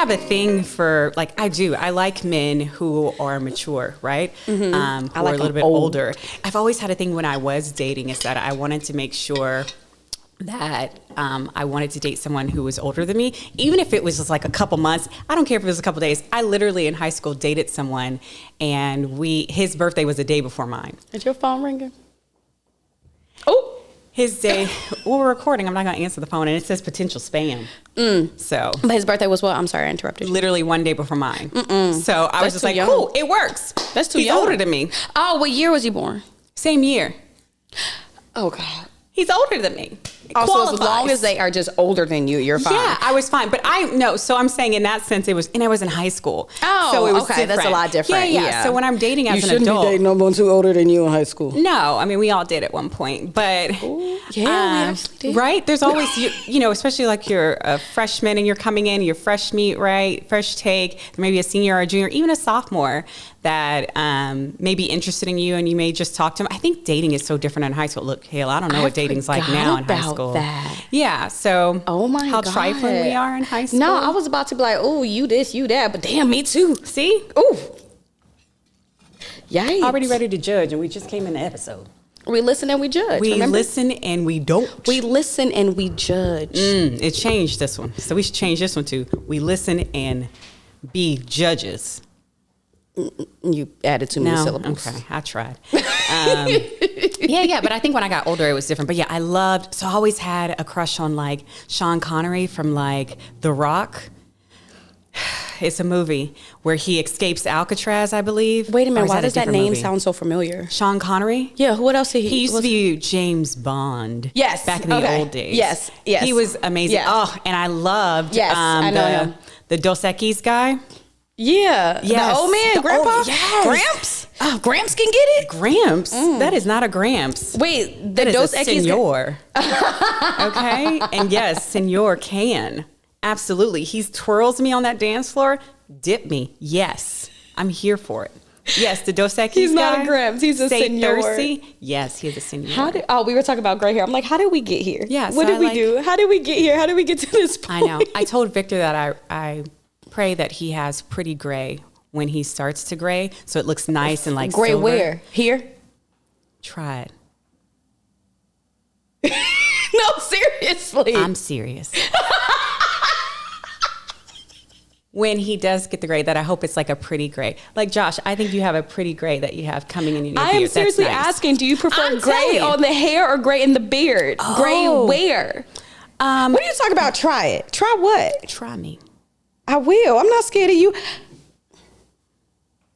have a thing for, like, I like men who are mature, right? Who I are like a little them bit old. older. I've always had a thing when I was dating is that I wanted to make sure that I wanted to date someone who was older than me, even if it was just like a couple months. I don't care if it was a couple days. I literally in high school dated someone, and his birthday was a day before mine. Is your phone ringing? Oh. His day, we're recording. I'm not going to answer the phone, and it says potential spam. So, But his birthday was what? I'm sorry, I interrupted you. literally one day before mine. So I was just too like, young. cool, it works. That's too He's young. older than me. Oh, what year was he born? Same year. Oh, God. He's older than me. It Also, as long qualifies. as they are just older than you, you're fine. Yeah, I was fine. But so I'm saying in that sense, and I was in high school. Oh, so it was okay, that's a different. lot different. Yeah. So when I'm dating as an adult. no one too older than you in high school. No, I mean, we all did at one point, but we actually did. Right? There's always, you know, especially like you're a freshman and you're coming in, you're fresh meat, right? Fresh take, maybe a senior or a junior, even a sophomore that may be interested in you, and you may just talk to them. I think dating is so different in high school. Look, Hale, I don't know what dating's like now in high school. That. Yeah, so Oh my how God. trifling we are in high school. No, I was about to be like, oh, you this, you that, but damn, me too. See? Ooh. Yikes. Already ready to judge, and we just came in the episode. We listen and we judge. We remember? listen and we don't. We listen and we judge. It changed this one. So we should change this one to we listen and be judges. You added too many No, syllables. okay, I tried. Yeah, but I think when I got older, it was different. But yeah, I always had a crush on like Sean Connery from like The Rock. It's a movie where he escapes Alcatraz, I believe. Wait a Or minute, is why a does that different name movie? sound so familiar? Sean Connery? Yeah, what else did He used to was- be James Bond. Yes, Back in the okay. old days. Yes. He was amazing. Yeah. Oh, and I loved Yes, I know him. the Dos Equis guy. Yeah. Yes. The old man, The Grandpa? old- yes. Gramps? Oh, Gramps can get it? Gramps? That is not a Gramps. Wait, the That is Dos a Equis. senor. Okay? And yes, senor can. Absolutely. He twirls me on that dance floor. Dip me. Yes. I'm here for it. Yes, the Dos Equis He's not guy. a Gramps. He's a Stay senor. thirsty. Yes, he's a senor. We were talking about gray hair. I'm like, how did we get here? Yeah, What so did we do? How did we get here? How did we get to this point? I know. I told Victor that I pray that he has pretty gray when he starts to gray, so it looks nice and like Gray silver. where? Here? Try it. No, seriously. I'm serious. When he does get the gray, that I hope it's like a pretty gray. Like Josh, I think you have a pretty gray that you have coming in your beard. I am That's seriously nice. asking, do you prefer I'm gray telling you. on the hair or gray in the beard? Gray Oh. where? What are you talking about? Try it. Try what? Try me. I will. I'm not scared of you.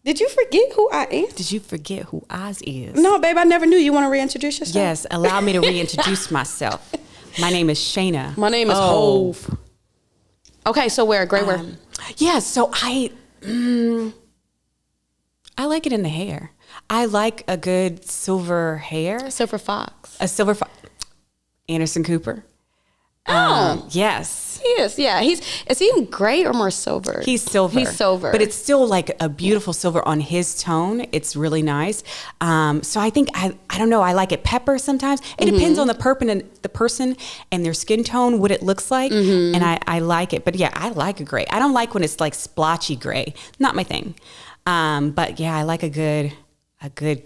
Did you forget who I am? Did you forget who Oz is? No, babe, I never knew. You want to reintroduce yourself? Yes, allow me to reintroduce myself. My name is Shana. My name is Hove. Okay, so where? Gray where? Yeah, so I like it in the hair. I like a good silver hair. Silver Fox. A silver Anderson Cooper. Oh. Yes. He is, yeah. Is he gray or more silver? He's silver. He's silver. But it's still like a beautiful silver on his tone. It's really nice. So I think, I don't know, I like it pepper sometimes. It depends on the person and their skin tone, what it looks like. And I like it. But yeah, I like a gray. I don't like when it's like splotchy gray. Not my thing. But yeah, I like a good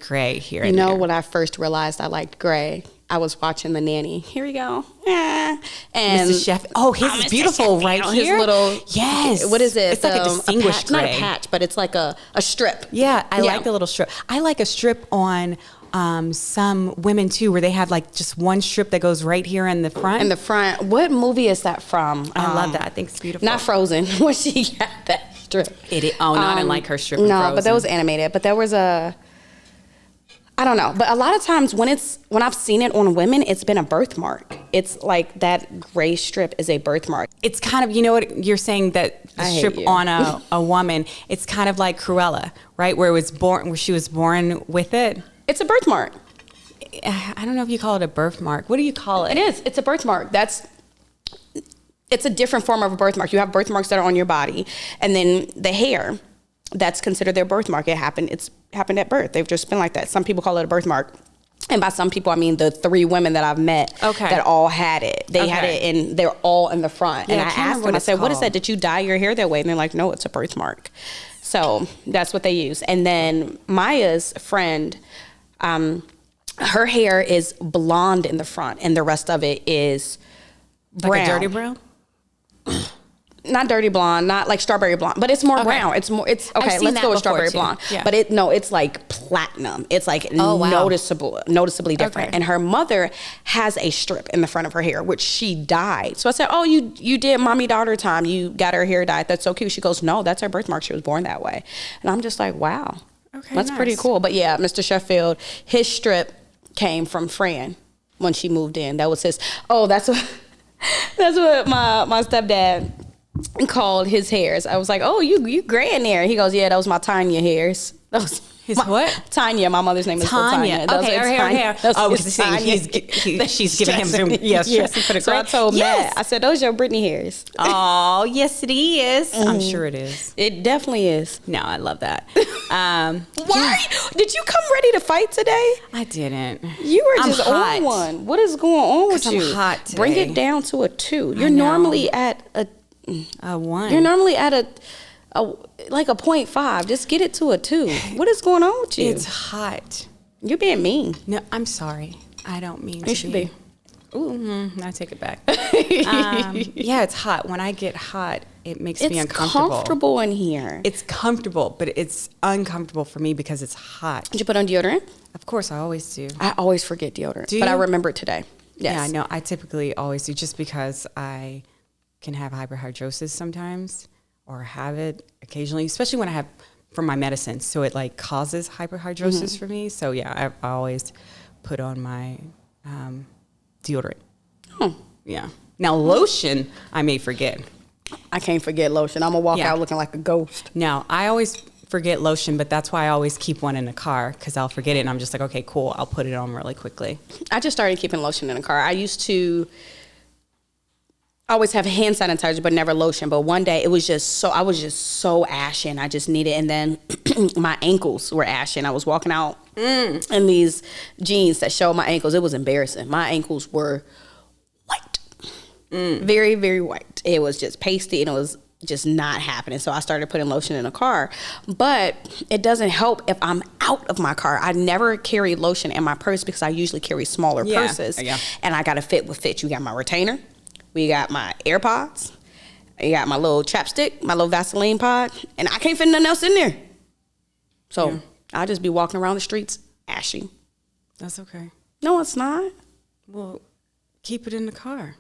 gray here and there. You know when I first realized I liked gray? I was watching The Nanny. Here we go. And Mr. Chef. Oh, his is Mr. beautiful Chef, right his here. little, Yes. What is it? It's like a distinguished patch, not gray. a patch, but it's like a strip. Yeah, I like the little strip. I like a strip on some women too, where they have like just one strip that goes right here in the front. In the front. What movie is that from? I love that. I think it's beautiful. Not Frozen. When she got that strip. Oh, no, I didn't like her strip in No, Frozen. but that was animated. But there was I don't know, but a lot of times when I've seen it on women, it's been a birthmark. It's like that gray strip is a birthmark. It's kind of, you know what you're saying, that the I hate strip you. on a woman, it's kind of like Cruella, right? Where she was born with it. It's a birthmark. I don't know if you call it a birthmark. What do you call it? It is. It's a birthmark. It's a different form of a birthmark. You have birthmarks that are on your body, and then the hair, that's considered their birthmark. It's happened at birth. They've just been like that. Some people call it a birthmark. And by some people, I mean the 3 women that I've met that all had it. They had it, and they're all in the front. Yeah, and I asked them, I said, what is that? called. Did you dye your hair that way? And they're like, no, it's a birthmark. So that's what they use. And then Maya's friend, her hair is blonde in the front, and the rest of it is brown. Like a dirty brown? Not dirty blonde, not like strawberry blonde, but it's more brown. It's okay. Let's go with strawberry blonde. Yeah. But it's like platinum. It's like noticeably different. Okay. And her mother has a strip in the front of her hair, which she dyed. So I said, "Oh, you did mommy daughter time. You got her hair dyed. That's so cute." She goes, "No, that's her birthmark. She was born that way." And I'm just like, "Wow, that's pretty cool." But yeah, Mr. Sheffield, his strip came from Fran when she moved in. That was his. Oh, that's what my stepdad called his hairs. I was like, "Oh, you gray in there." He goes, "Yeah, that was my Tanya hairs." His what? Tanya. My mother's name is Tanya. Okay, her hair. Oh, she's giving him some. Yes, yeah. So I told Matt, I said, "Those are your Brittany hairs." Oh, yes, it is. I'm sure it is. It definitely is. No, I love that. Why did you come ready to fight today? I didn't. You were just hot. on one. What is going on with you? I'm hot today. Bring it down to a 2. You're normally at a 1. You're normally at a 0.5. Just get it to a 2. What is going on with you? It's hot. You're being mean. No, I'm sorry. I don't mean to. You should be. Ooh, I take it back. Yeah, it's hot. When I get hot, it makes me uncomfortable. It's comfortable in here. It's comfortable, but it's uncomfortable for me because it's hot. Did you put on deodorant? Of course, I always do. I always forget deodorant, Do but I you? remember it today. Yes. Yeah, no, I typically always do just because I can have hyperhidrosis sometimes or have it occasionally, especially when I have from my medicine. So it like causes hyperhidrosis for me. So yeah, I always put on my deodorant. Oh. Yeah. Now lotion, I may forget. I can't forget lotion. I'm going to walk out looking like a ghost. Now, I always forget lotion, but that's why I always keep one in the car because I'll forget it and I'm just like, okay, cool. I'll put it on really quickly. I just started keeping lotion in the car. I used to always have hand sanitizer, but never lotion. But one day I was just so ashen. I just needed, and then my ankles were ashen. I was walking out in these jeans that showed my ankles. It was embarrassing. My ankles were white. Very, very white. It was just pasty and it was just not happening. So I started putting lotion in the car, but it doesn't help if I'm out of my car. I never carry lotion in my purse because I usually carry smaller purses and I got to fit with fit. You got my retainer. We got my AirPods. You got my little chapstick, my little Vaseline pod, and I can't fit nothing else in there. So I'll just be walking around the streets ashy. That's okay. No, it's not. Well, keep it in the car.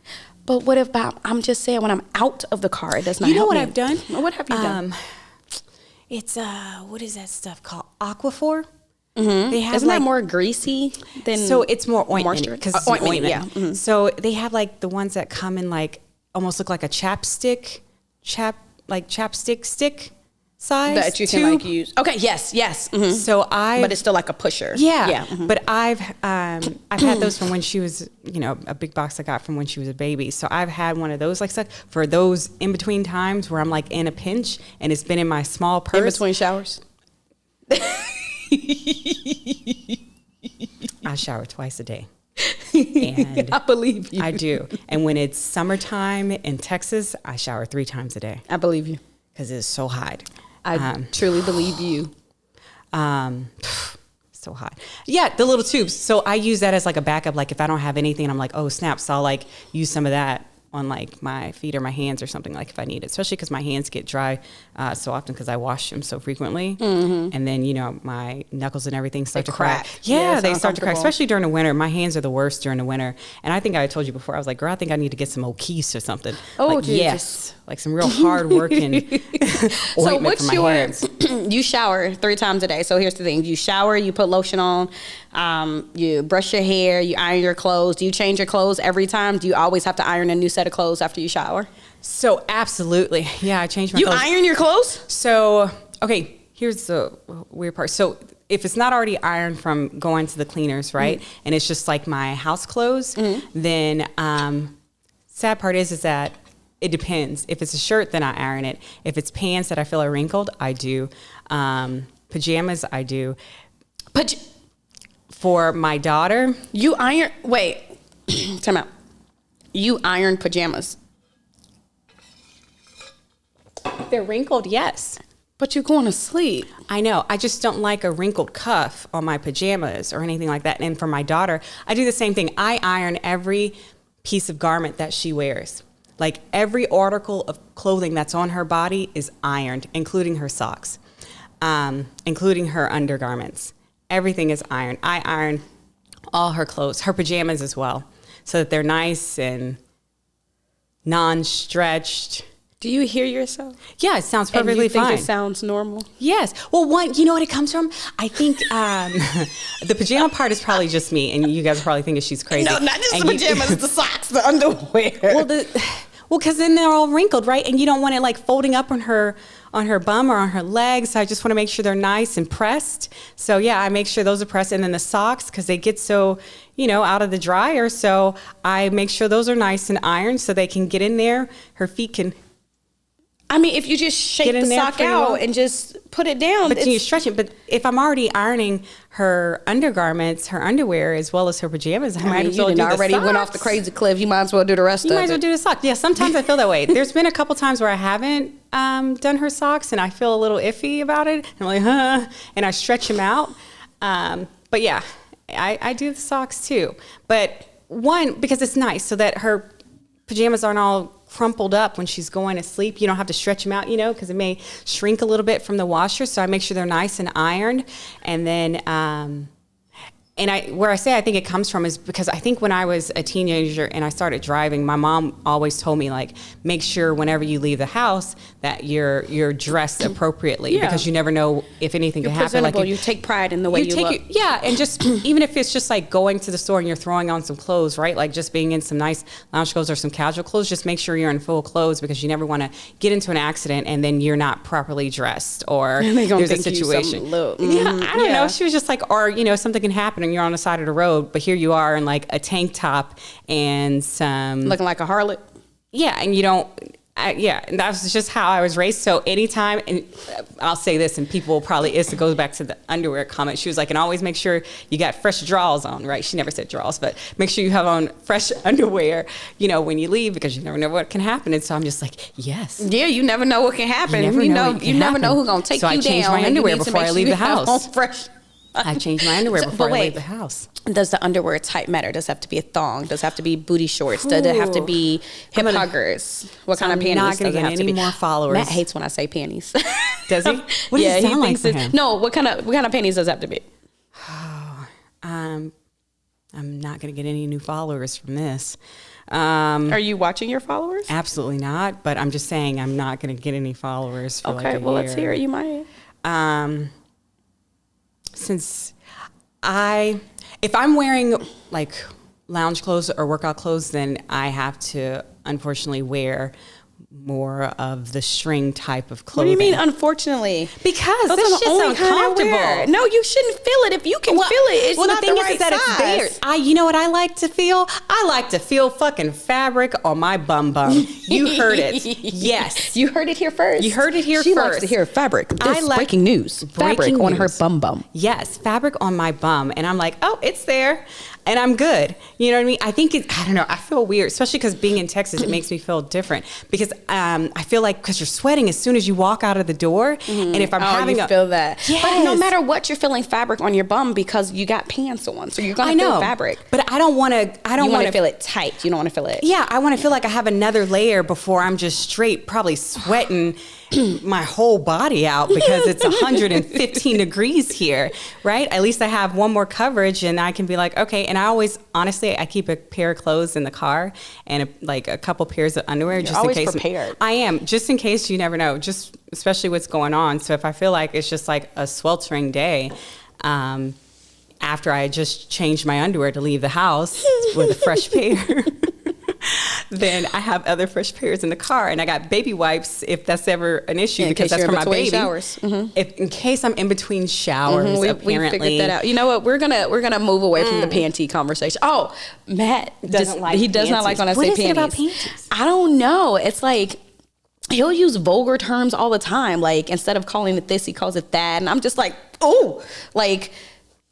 But what if I'm just saying when I'm out of the car, it does not help me. You know what I've done? What have you done? It's, what is that stuff called? Aquaphor? They have Isn't that more greasy than so it's more ointment because it's ointment, ointment. Yeah. So they have like the ones that come in like almost look like a chapstick stick size that you can tube. like use. Okay, yes. So but it's still like a pusher. Yeah. But I've had those from when she was, a big box I got from when she was a baby. So I've had one of those like stuff for those in between times where I'm like in a pinch and it's been in my small purse. In between showers. I shower twice a day. And I believe you. I do. And when it's summertime in Texas, I shower 3 times a day. I believe you. Because it's so hot. I truly believe you. So hot. Yeah, the little tubes. So I use that as like a backup. Like if I don't have anything, I'm like, oh, snap. So I'll like use some of that on like my feet or my hands or something like if I need it, especially because my hands get dry so often because I wash them so frequently. And then, my knuckles and everything start to crack. Yeah, they start to crack, especially during the winter. My hands are the worst during the winter. And I think I told you before, I was like, girl, I think I need to get some O'Keefe's or something. Oh, like, Jesus. Yes. Like some real hard working So what's for my hands. You shower 3 times a day. So here's the thing. You shower, you put lotion on, you brush your hair, you iron your clothes. Do you change your clothes every time? Do you always have to iron a new set of clothes after you shower? So absolutely. Yeah, I change my clothes. You iron your clothes? So, okay, here's the weird part. So if it's not already ironed from going to the cleaners, right? And it's just like my house clothes, then sad part is that it depends. If it's a shirt, then I iron it. If it's pants that I feel are wrinkled, I do. Pajamas, I do. For my daughter, You iron. Wait, time out. You iron pajamas, if they're wrinkled, yes. but you're going to sleep. I know. I just don't like a wrinkled cuff on my pajamas or anything like that. And for my daughter, I do the same thing. I iron every piece of garment that she wears. Like every article of clothing that's on her body is ironed, including her socks, including her undergarments. Everything is ironed. I iron all her clothes, her pajamas as well, so that they're nice and non-stretched. Do you hear yourself? Yeah, it sounds And perfectly you think fine. it sounds normal? Yes. Well, you know what it comes from? I think the pajama part is probably just me, and you guys are probably thinking she's crazy. No, not just And the pajamas, the socks, the underwear. Well, because then they're all wrinkled, right? And you don't want it like folding up on her bum or on her legs. So I just want to make sure they're nice and pressed. So yeah, I make sure those are pressed. And then the socks, because they get so, out of the dryer. So I make sure those are nice and ironed so they can get in there. Her feet can. I mean, if you just shake Get in the there sock pretty out well. and just put it down. But then you stretch it. But if I'm already ironing her undergarments, her underwear, as well as her pajamas, I might as well you do done the already went off the socks. crazy cliff. You might as well do the rest You of might as well it. do the socks. Yeah, sometimes I feel that way. There's been a couple times where I haven't done her socks, and I feel a little iffy about it. I'm like, and I stretch them out. But yeah, I do the socks too. But one, because it's nice, so that her pajamas aren't all crumpled up when she's going to sleep. You don't have to stretch them out, because it may shrink a little bit from the washer. So I make sure they're nice and ironed. And then, where I say I think it comes from is because I think when I was a teenager and I started driving, my mom always told me, like, make sure whenever you leave the house that you're dressed appropriately, Yeah. because you never know if anything You're can happen. Like presentable. if- You take pride in the way you look. yeah, and just even if it's just like going to the store and you're throwing on some clothes, right? Like just being in some nice lounge clothes or some casual clothes, just make sure you're in full clothes, because you never want to get into an accident and then you're not properly dressed, or They gonna there's a think you situation. some little- Yeah, I don't Yeah. know. She was just like, or something can happen and you're on the side of the road, but here you are in like a tank top and some Looking like a harlot. yeah, and you don't. And that was just how I was raised. So anytime, and I'll say this, and people will probably, it goes back to the underwear comment. She was like, and always make sure you got fresh drawers on, right? She never said drawers, but make sure you have on fresh underwear, when you leave, because you never know what can happen. And so I'm just like, yes. Yeah, you never know what can happen. You never know what can never know happen. who's gonna take So I you change down. my and you underwear need to before make I sure leave you the have house. on fresh. I change my underwear before I leave the house. Does the underwear type matter? Does it have to be a thong? Does it have to be booty shorts? Does it have to be hip huggers? What kind of panties not gonna does it get have to any be? more followers. Matt hates when I say panties. Does he? What does it sound like for him? No, what kind of panties does it have to be? I'm not going to get any new followers from this. Are you watching your followers? Absolutely not. But I'm just saying I'm not going to get any followers for like Okay, a well, year. let's hear it. You might. If I'm wearing like lounge clothes or workout clothes, then I have to unfortunately wear more of the string type of What clothing. do you mean, unfortunately? Because Those this are the shit's only kind I wear. uncomfortable. No, you shouldn't feel it. If you can feel it, it's not the thing the right is that size. it's there. You know what I like to feel? I like to feel fucking fabric on my bum bum. You heard it. Yes. You heard it here first. You heard it here she first. Likes to hear fabric. I like breaking news. Fabric on her bum bum. Yes, fabric on my bum. And I'm like, oh, it's there. And I'm good. You know what I mean? I think I don't know. I feel weird, especially because being in Texas, it makes me feel different. Because I feel like because you're sweating as soon as you walk out of the door. And if I'm having you feel that. Yes. But no matter what, you're feeling fabric on your bum because you got pants on. So you're going to feel fabric. But I don't want to. You want to feel it tight. You don't want to feel it. Yeah, I want to feel like I have another layer before I'm just straight, probably sweating my whole body out because it's 115 degrees here, right? At least I have one more coverage and I can be like, okay. And I always, honestly, I keep a pair of clothes in the car and a couple pairs of underwear just always in case. Prepared. I am, just in case, you never know, just especially what's going on. So if I feel like it's just like a sweltering day, after I just changed my underwear to leave the house with a fresh pair, then I have other fresh pairs in the car, and I got baby wipes if that's ever an issue, because that's for my baby. Showers. Mm-hmm. If in case I'm in between showers, apparently we figured that out. You know what? We're gonna move away from the panty conversation. Oh, Matt doesn't like. He does not like when I say panties. What is it about panties? I don't know. It's like he'll use vulgar terms all the time. Like instead of calling it this, he calls it that, and I'm just like, oh, like.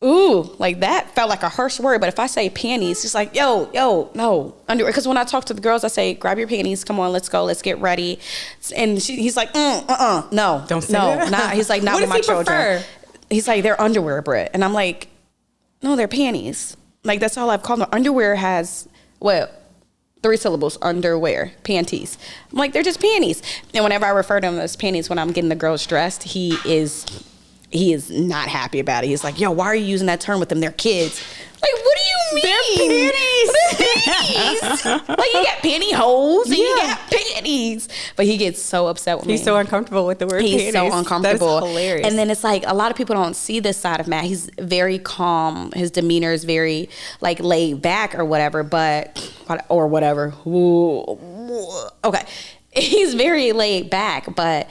ooh, like that felt like a harsh word. But if I say panties, it's like, yo, no, underwear. Because when I talk to the girls, I say, grab your panties, come on, let's go, let's get ready. And he's like, no, Don't say that. nah. He's like, not What with does my he children. prefer? He's like, they're underwear, Britt. And I'm like, no, they're panties. Like, that's all I've called them. Underwear has, 3 syllables, underwear, panties. I'm like, they're just panties. And whenever I refer to them as panties when I'm getting the girls dressed, he is not happy about it. He's like, yo, why are you using that term with them? They're kids. Like, what do you mean? They're panties. They're panties. Like, you got pantyhose and you got panties. But he gets so upset with me. He's so uncomfortable with the word panties. He's so uncomfortable. That's hilarious. And then it's like, a lot of people don't see this side of Matt. He's very calm. His demeanor is very, like, laid back or whatever. Okay. He's very laid back, but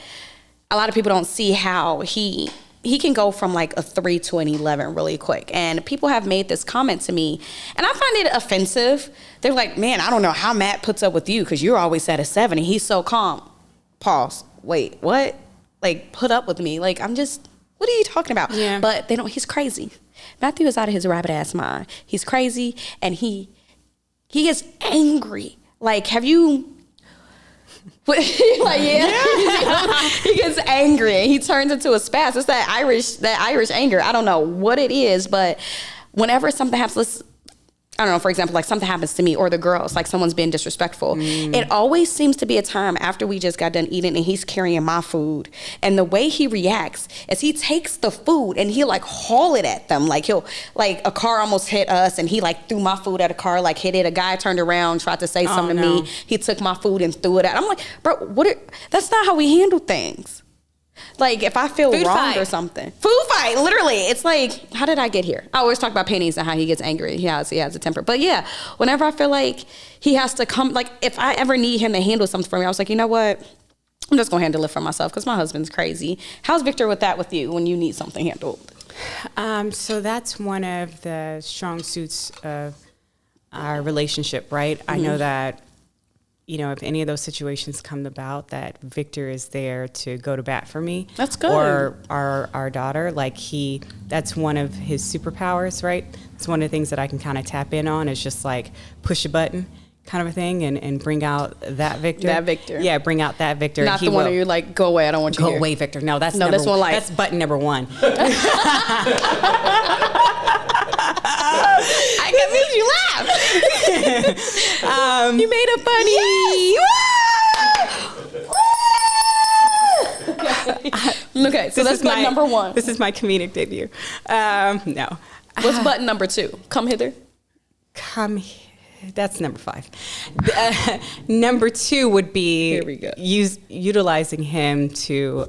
a lot of people don't see how he can go from like a 3 to an 11 really quick. And people have made this comment to me, and I find it offensive. They're like, man, I don't know how Matt puts up with you because you're always at a 7 and he's so calm. Pause. Wait, what? Like, put up with me. Like, what are you talking about? Yeah. But he's crazy. Matthew is out of his rabbit ass mind. He's crazy, and he gets angry. Like, have you... like, yeah. He gets angry and he turns into a spaz. It's that Irish anger. I don't know what it is, but whenever something happens, I don't know, for example, like something happens to me or the girls, like someone's being disrespectful. It always seems to be a time after we just got done eating and he's carrying my food. And the way he reacts is he takes the food and he'll like haul it at them. Like a car almost hit us and he like threw my food at a car, like hit it. A guy turned around, tried to say something to me. He took my food and threw it at. I'm like, bro, that's not how we handle things. Like, if I feel Food wronged fight. or something. Food fight, literally. It's like, how did I get here? I always talk about panties and how he gets angry. He has a temper. But yeah, whenever I feel like he has to come, like, if I ever need him to handle something for me, I was like, you know what? I'm just going to handle it for myself because my husband's crazy. How's Victor with that with you when you need something handled? So that's one of the strong suits of our relationship, right? I know that, you know, if any of those situations come about, that Victor is there to go to bat for me. That's good. Or our daughter, like that's one of his superpowers, right? It's one of the things that I can kind of tap in on is just like push a button kind of a thing and bring out that Victor. That Victor. Yeah, bring out that Victor. Not the one where you're like, go away, I don't want you Go here. away, Victor. No, that's this one like. That's button number 1. I can make you laugh. You made a bunny. Yes. Okay, so that's button number 1. This is my comedic debut. No. What's button number 2? Come hither. That's number 5. Number 2 would be Here we go. utilizing him to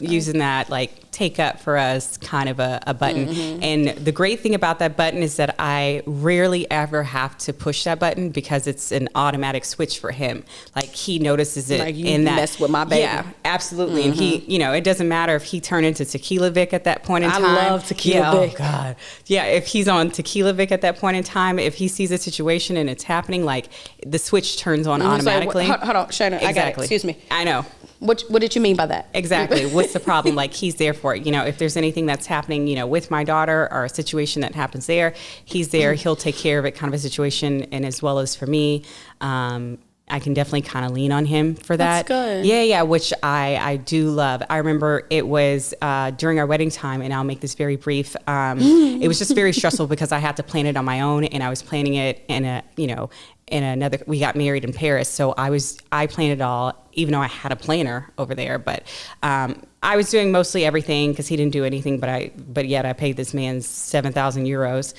using that like take up for us kind of a button. And the great thing about that button is that I rarely ever have to push that button because it's an automatic switch for him. Like he notices it like you in that. mess with my baby. Yeah, absolutely. And he, you know, it doesn't matter if he turned into Tequila Vic at that point in time. I love Tequila Vic. Oh God. Yeah, if he's on Tequila Vic at that point in time, if he sees a situation and it's happening, like the switch turns on automatically. Like, hold on, Shana, Exactly. I got it. Excuse me. I know. What did you mean by that? Exactly. What's the problem? Like he's there for it. You know, if there's anything that's happening, you know, with my daughter or a situation that happens there, he's there. He'll take care of it, kind of a situation. And as well as for me, I can definitely kind of lean on him for that. That's good. Yeah, which I do love. I remember it was during our wedding time, and I'll make this very brief. It was just very stressful because I had to plan it on my own, and I was planning it in another, we got married in Paris. So I planned it all, even though I had a planner over there, but I was doing mostly everything because he didn't do anything, but yet I paid this man 7,000 euros.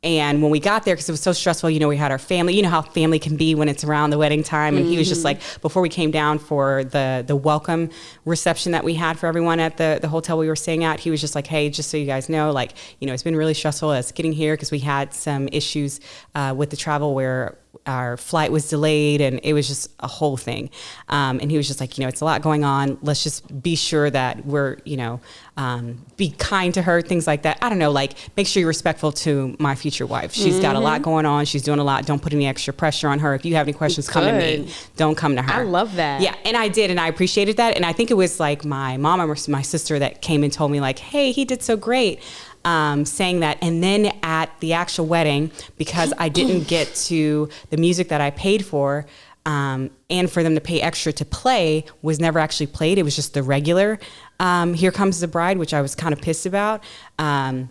And when we got there, because it was so stressful, you know, we had our family, you know how family can be when it's around the wedding time. And he was just like, before we came down for the welcome reception that we had for everyone at the hotel we were staying at, he was just like, hey, just so you guys know, like, you know, it's been really stressful us getting here because we had some issues with the travel where our flight was delayed, and it was just a whole thing. And he was just like, it's a lot going on. Let's just be sure that we're, be kind to her, things like that. I don't know, like make sure you're respectful to my future wife. She's got a lot going on. She's doing a lot. Don't put any extra pressure on her. If you have any questions, come to me. Don't come to her. I love that. Yeah, and I did, and I appreciated that. And I think it was like my mom or my sister that came and told me like, hey, he did so great. Saying that. And then at the actual wedding, because I didn't get to the music that I paid for, and for them to pay extra to play was never actually played. It was just the regular Here Comes the Bride, which I was kind of pissed about. I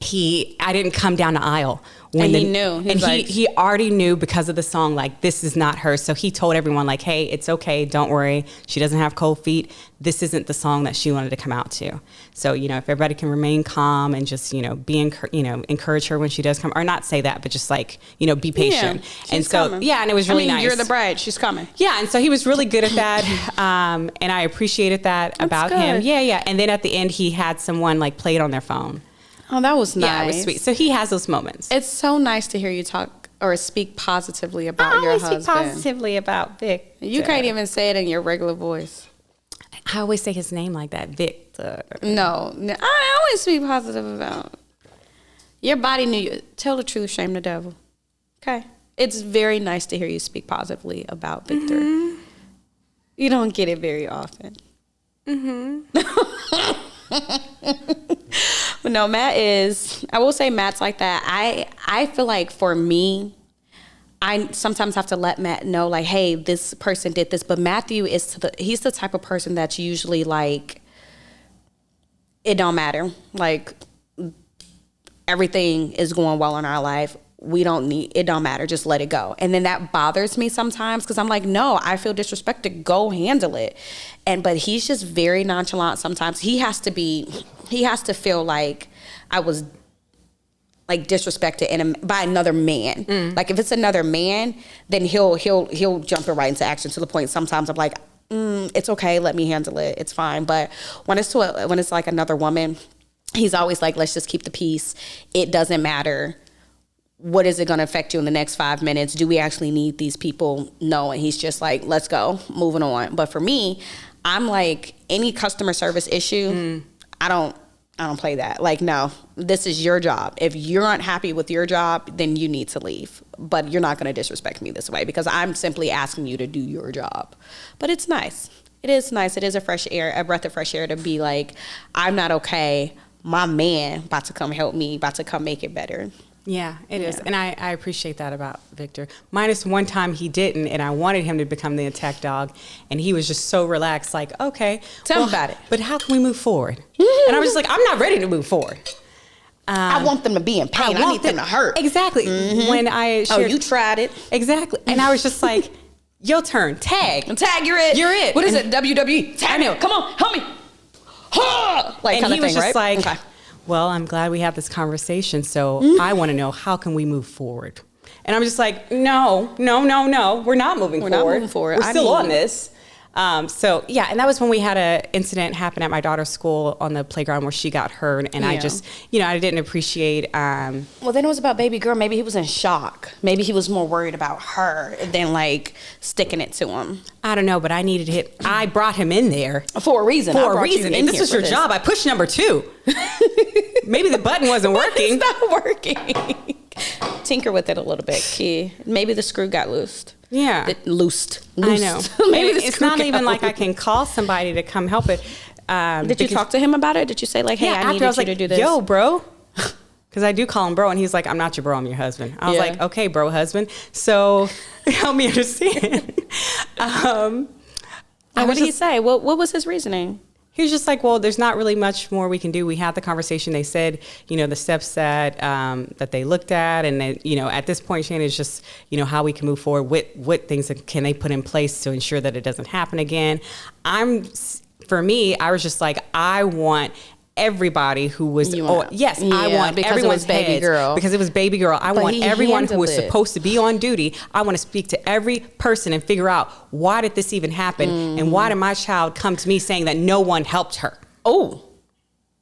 didn't come down the aisle. When he knew. He already knew because of the song, like, this is not her. So he told everyone, like, hey, it's okay. Don't worry. She doesn't have cold feet. This isn't the song that she wanted to come out to. So, if everybody can remain calm and just, encourage her when she does come, or not say that, but just like, be patient. Yeah, and so, coming. Yeah, and it was really nice. You're the bride. She's coming. Yeah, and so he was really good at that. And I appreciated that about him. Yeah. And then at the end, he had someone like play it on their phone. Oh, that was nice. Yeah, it was sweet. So he has those moments. It's so nice to hear you talk or speak positively about your husband. Speak positively about Vic. You can't even say it in your regular voice. I always say his name like that, Victor. No, I always speak positive about. Your body knew you. Tell the truth, shame the devil. Okay. It's very nice to hear you speak positively about Victor. Mm-hmm. You don't get it very often. Mm-hmm. But no, I will say Matt's like that. I feel like for me, I sometimes have to let Matt know, like, hey, this person did this. But Matthew he's the type of person that's usually like, it don't matter. Like, everything is going well in our life. It don't matter. Just let it go. And then that bothers me sometimes because I'm like, no, I feel disrespected. Go handle it. But he's just very nonchalant sometimes. He has to feel like I was like disrespected by another man. Like if it's another man, then he'll jump right into action to the point. Sometimes I'm like, it's okay. Let me handle it. It's fine. But when it's like another woman, he's always like, let's just keep the peace. It doesn't matter. What is it going to affect you in the next 5 minutes? Do we actually need these people? No. And he's just like, let's go, moving on. But for me, I'm like, any customer service issue, I don't play that. Like, no, this is your job. If you're unhappy with your job, then you need to leave. But you're not going to disrespect me this way because I'm simply asking you to do your job. But it's nice. It is nice. It is a breath of fresh air to be like, I'm not okay. My man about to come help me, about to come make it better. Yeah, it is. And I appreciate that about Victor. Minus one time he didn't, and I wanted him to become the attack dog, and he was just so relaxed, like, okay. Tell me about it. But how can we move forward? And I was just like, I'm not ready to move forward. I want them to be in pain. I need them to hurt. Exactly. Mm-hmm. When I shared, you tried it. Exactly. And I was just like, your turn. Tag. Tag, you're it. You're it. What is it? WWE. Tag me. Come on, help me. Like, and kind he of was thing, just right? like, okay. Well, I'm glad we have this conversation, so I want to know, how can we move forward? And I'm just like, no, we're not moving forward. Not moving forward. We're still on this. So, yeah, and that was when we had an incident happen at my daughter's school on the playground where she got hurt, and I just, I didn't appreciate. Well, then it was about baby girl. Maybe he was in shock. Maybe he was more worried about her than, like, sticking it to him. I don't know, but I brought him in there. For a reason. And this was your job. I pushed number 2. Maybe the button wasn't working. It's not working. Tinker with it a little bit, kid. Maybe the screw got loosed. Yeah. Loosed. I know. Maybe it's not even like I can call somebody to come help it. Did you talk to him about it? Did you say, like, hey, I needed you to do this? Yo, bro. Because I do call him bro. And he's like, I'm not your bro, I'm your husband. I was like, okay, bro, husband. So help me understand. And what did he say? What was his reasoning? He was just like, well, there's not really much more we can do. We had the conversation. They said, the steps that they looked at. And, at this point, Shana, is just, how we can move forward. What things can they put in place to ensure that it doesn't happen again? For me, I was just like, I want everybody who was, I want because it was baby girl. Because it was baby girl. I want everyone who was supposed to be on duty. I want to speak to every person and figure out, why did this even happen? And why did my child come to me saying that no one helped her? Oh,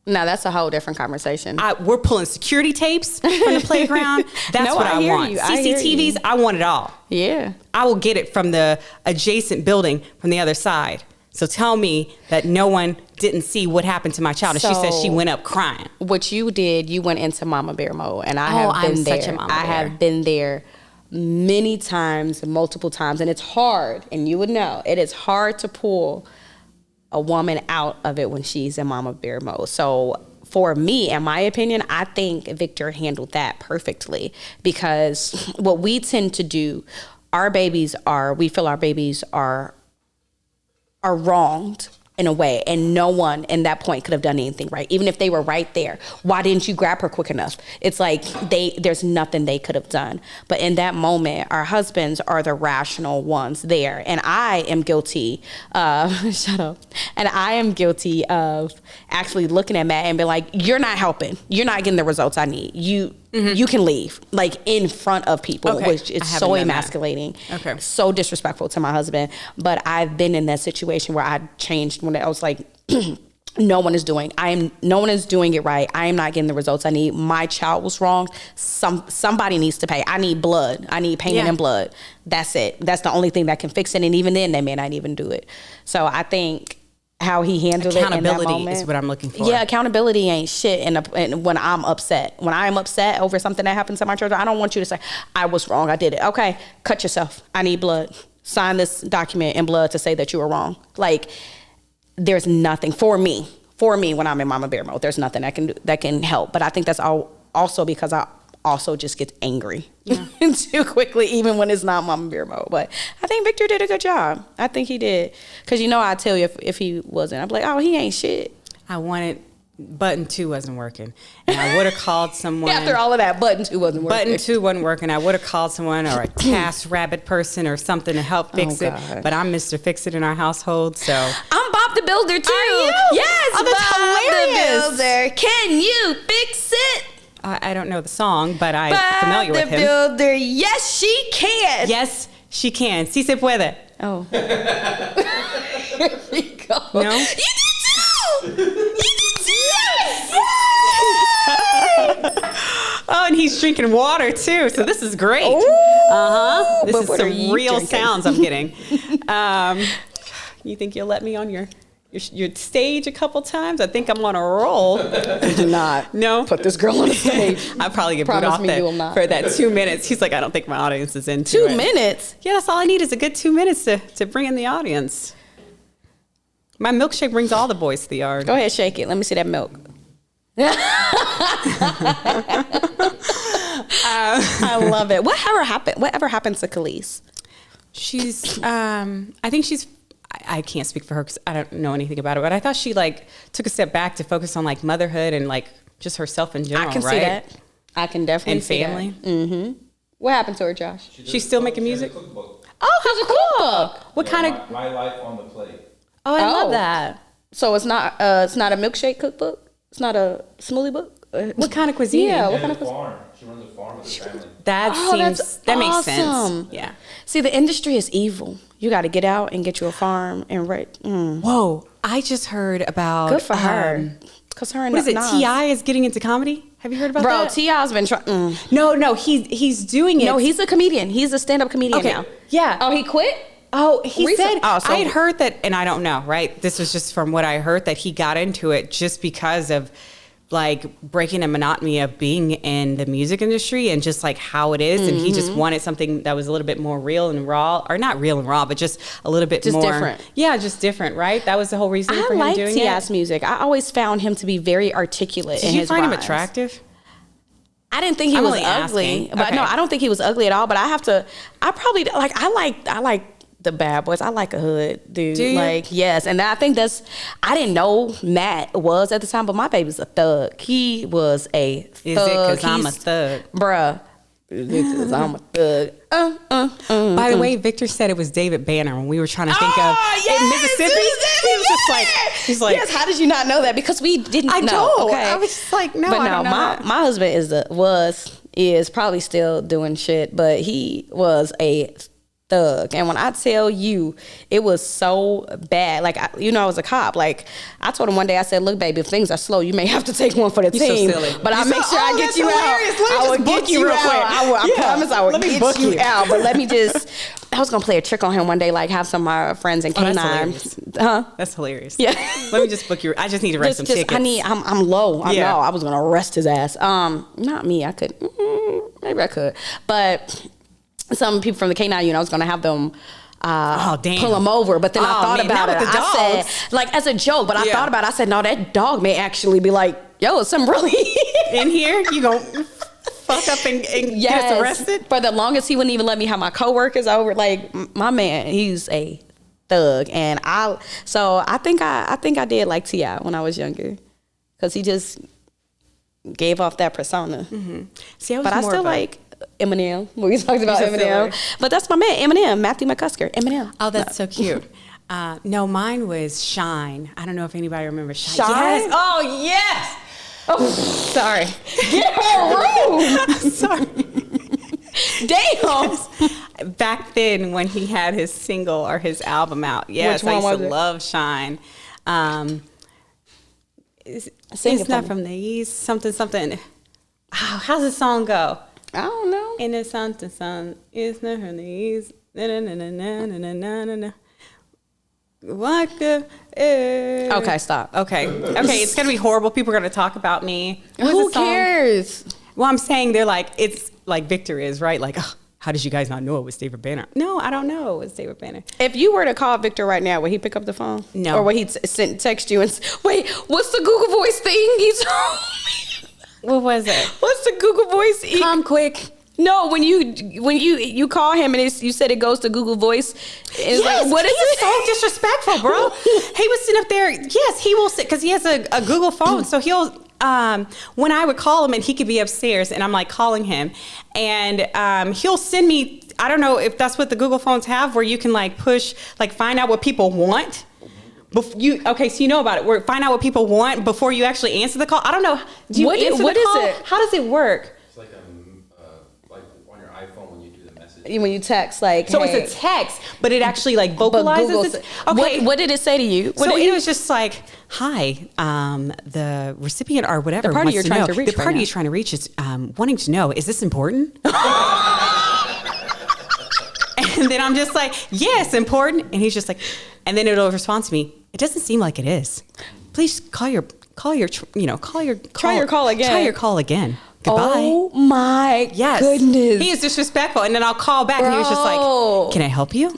No, that's a whole different conversation. We're pulling security tapes from the playground. That's what I want. CCTVs, I want it all. Yeah. I will get it from the adjacent building from the other side. So tell me that no one didn't see what happened to my child. And she said she went up crying. What you did, you went into mama bear mode. And I have been there. Such a mama bear. I have been there many times, multiple times. And it's hard, and you would know, it is hard to pull a woman out of it when she's in mama bear mode. So for me, in my opinion, I think Victor handled that perfectly, because what we tend to do, we feel our babies are wronged in a way, and no one in that point could have done anything right. Even if they were right there, why didn't you grab her quick enough? It's like there's nothing they could have done. But in that moment, our husbands are the rational ones there, and I am guilty. Shut up. And I am guilty of actually looking at Matt and being like, "You're not helping. You're not getting the results I need. You can leave," like in front of people, which is so emasculating, so disrespectful to my husband. But I've been in that situation where I changed when I was like, no one is doing it right. I am not getting the results I need. My child was wrong. Somebody needs to pay. I need blood. I need payment in blood. That's it. That's the only thing that can fix it. And even then, they may not even do it. So I think how he handled it in that moment is what I'm looking for. Yeah, accountability ain't shit. And when I'm upset, over something that happened to my children, I don't want you to say, "I was wrong, I did it." Okay, cut yourself. I need blood. Sign this document in blood to say that you were wrong. Like, there's nothing for me when I'm in mama bear mode. There's nothing that can help. But I think that's also because I also just get angry too quickly, even when it's not mama bear mode. But I think Victor did a good job. I think he did. Because I tell you, if he wasn't, I'd be like, "Oh, he ain't shit." Button 2 wasn't working. And I would have called someone. After all of that, button 2 wasn't working. Button 2 wasn't working. I would have called someone or a task rabbit person or something to help fix it. But I'm Mr. Fix It in our household, so. I'm Bob the Builder, too. Are you? Yes, Bob the Builder. Can you fix it? I don't know the song, but I'm familiar with him. Bob the Builder, yes, she can. Yes, she can. Si se puede. Oh. Here we go. No? You did too! You did too! Yes! Oh, and he's drinking water too, so this is great. This is some real sounds I'm getting. You think you'll let me on your stage a couple times? I think I'm on a roll. Do not. No? Put this girl on the stage. I'll probably get put off for that 2 minutes. He's like, I don't think my audience is into it. 2 minutes? Yeah, that's all I need is a good 2 minutes to bring in the audience. My milkshake brings all the boys to the yard. Go ahead, shake it. Let me see that milk. I love it. Whatever happened to Khalees? She's, I think she's, I can't speak for her because I don't know anything about it, but I thought she took a step back to focus on motherhood and just herself in general. I can see that. I can definitely see family. That. Mm-hmm. What happened to her, Josh? She's still making music? Oh, how's a cookbook? What kind of? My Life on the Plate. Oh, I love that. So it's not a milkshake cookbook? It's not a smoothie book? What kind of cuisine? Yeah, what kind of farm. She runs a farm with her family. That makes sense. Yeah. See, the industry is evil. You got to get out and get you a farm and Whoa! I just heard about. Good for her. Cause her and what is it? T.I. is getting into comedy. Have you heard about that? Bro, T.I.'s been trying. No, he's doing it. No, he's a comedian. He's a stand-up comedian now. Yeah. Oh, he quit? Oh, he said. Oh, so I had heard that, and I don't know. Right? This was just from what I heard that he got into it just because of breaking the monotony of being in the music industry and just how it is. And he just wanted something that was a little bit more real and raw, or not real and raw, but just a little bit more different. Yeah, just different, right? That was the whole reason for him doing it. I like T.I.'s music. I always found him to be very articulate. Did you find him attractive? I didn't think he was ugly, but no, I don't think he was ugly at all. But I like the bad boys. I like a hood dude. Do you? Yes. And I think I didn't know Matt was at the time, but my baby's a thug. He was a thug. Is it because I'm a thug? Bruh. Because I'm a thug. By the way, Victor said it was David Banner when we were trying to think of in Mississippi. He was just he's like, yes, how did you not know that? Because we didn't know. Know. Okay. I was just like, no, but I don't know. My husband is probably still doing shit, but he was a thug. And when I tell you, it was so bad. Like, I was a cop. Like, I told him one day, I said, look, baby, if things are slow, you may have to take one for the team. So silly. But I'll make sure I get you out. I will get you out. I promise I will get you out. But let me just, I was going to play a trick on him one day, like have some of my friends in K9. That's hilarious. Yeah. Let me just book you. I just need to write some tickets. I'm low. I know. I was going to arrest his ass. Not me. I could. Maybe I could. But some people from the K9 unit, I was going to have them pull him over. But then I thought about it. I said, like, as a joke, but I thought about it. I said, no, that dog may actually be like, yo, is something really in here? You go fuck up and get us arrested? For the longest, he wouldn't even let me have my coworkers over. Like, my man, he's a thug. And I think I did like T.I. when I was younger. Because he just gave off that persona. Mm-hmm. See, I still like Eminem. We talked about Eminem. But that's my man, Eminem, Matthew McCusker, Eminem. Oh, that's so cute. No, mine was Shine. I don't know if anybody remembers Shine. Yes. Oh, yes. Oh, sorry. Get her room. I'm sorry. Damn. Back then when he had his single or his album out. Yes, I used to love Shine. It's not from the East, something. Oh, how's the song go? I don't know. In the something, it's not from the East. Na na na na na na na na. What the? Okay, stop. Okay, it's gonna be horrible. People are gonna talk about me. Who cares? Well, I'm saying they're like, it's like Victor is, right? Like, oh, how did you guys not know it was David Banner? No, I don't know it was David Banner. If you were to call Victor right now, would he pick up the phone? No. Or would he text you and wait, what's the Google Voice thing he told me? What was it? What's the Google Voice? Come quick. No, when you call him and you said it goes to Google Voice. It's like, what is it? So disrespectful, bro. He was sitting up there. Yes, he will sit because he has a Google phone. So he'll when I would call him and he could be upstairs and I'm like calling him and he'll send me. I don't know if that's what the Google phones have, where you can like push, like find out what people want. So you know about it. Where find out what people want before you actually answer the call. I don't know. Do you answer the call? Is it? How does it work? It's like on your iPhone when you do the message. When you text, like, so hey. It's a text, but it actually like vocalizes it. Okay. What did it say to you? It was just like, hi, the recipient or whatever. The party you're trying to reach. The party you're trying to reach is wanting to know, is this important? And then I'm just like, yes, important. And he's just like, and then it'll respond to me, it doesn't seem like it is. Please try your call again. Goodbye. Oh my goodness. He is disrespectful. And then I'll call back and he was just like, can I help you?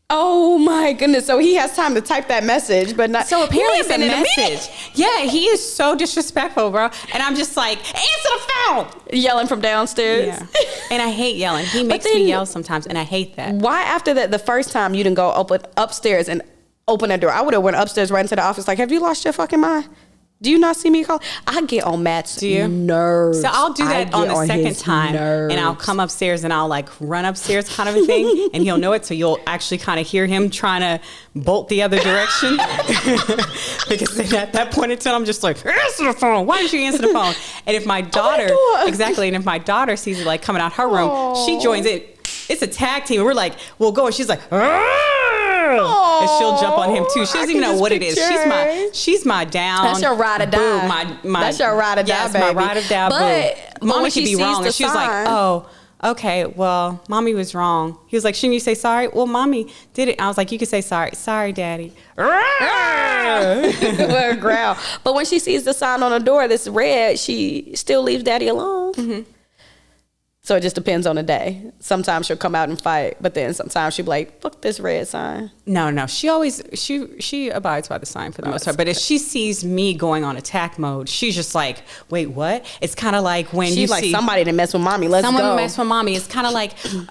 Oh my goodness. So he has time to type that message, but not. So apparently it's a message. Yeah, he is so disrespectful, bro. And I'm just like, answer the phone. Yelling from downstairs. Yeah. And I hate yelling. He makes me yell sometimes and I hate that. Why after that, the first time you didn't go upstairs and open that door? I would have went upstairs right into the office like, have you lost your fucking mind? Do you not see me call? I get on Matt's nerves. So I'll do that on the second time and I'll come upstairs and I'll like run upstairs kind of a thing and he'll know it. So you'll actually kind of hear him trying to bolt the other direction. Because then at that point in time, I'm just like, answer the phone. Why did you answer the phone? And if my daughter, and if my daughter sees it like coming out her room, she joins it. It's a tag team. And we're like, we'll go. And she's like, and she'll jump on him too. She doesn't even know what it is. She's my down. That's your ride or die. That's your ride or die, yes, baby. my ride or die. But mommy could be wrong, and she's like, "Oh, okay. Well, mommy was wrong." He was like, "Shouldn't you say sorry?" Well, mommy did it. I was like, "You can say sorry. Sorry, daddy." Growl. But when she sees the sign on the door that's red, she still leaves daddy alone. Mm-hmm. So it just depends on the day. Sometimes she'll come out and fight, but then sometimes she'll be like, fuck this red sign. No. She always, she abides by the sign for the most part. But if she sees me going on attack mode, she's just like, wait, what? It's kind of like when she's like, somebody to mess with mommy, let's go. Someone mess with mommy. It's kind of like, and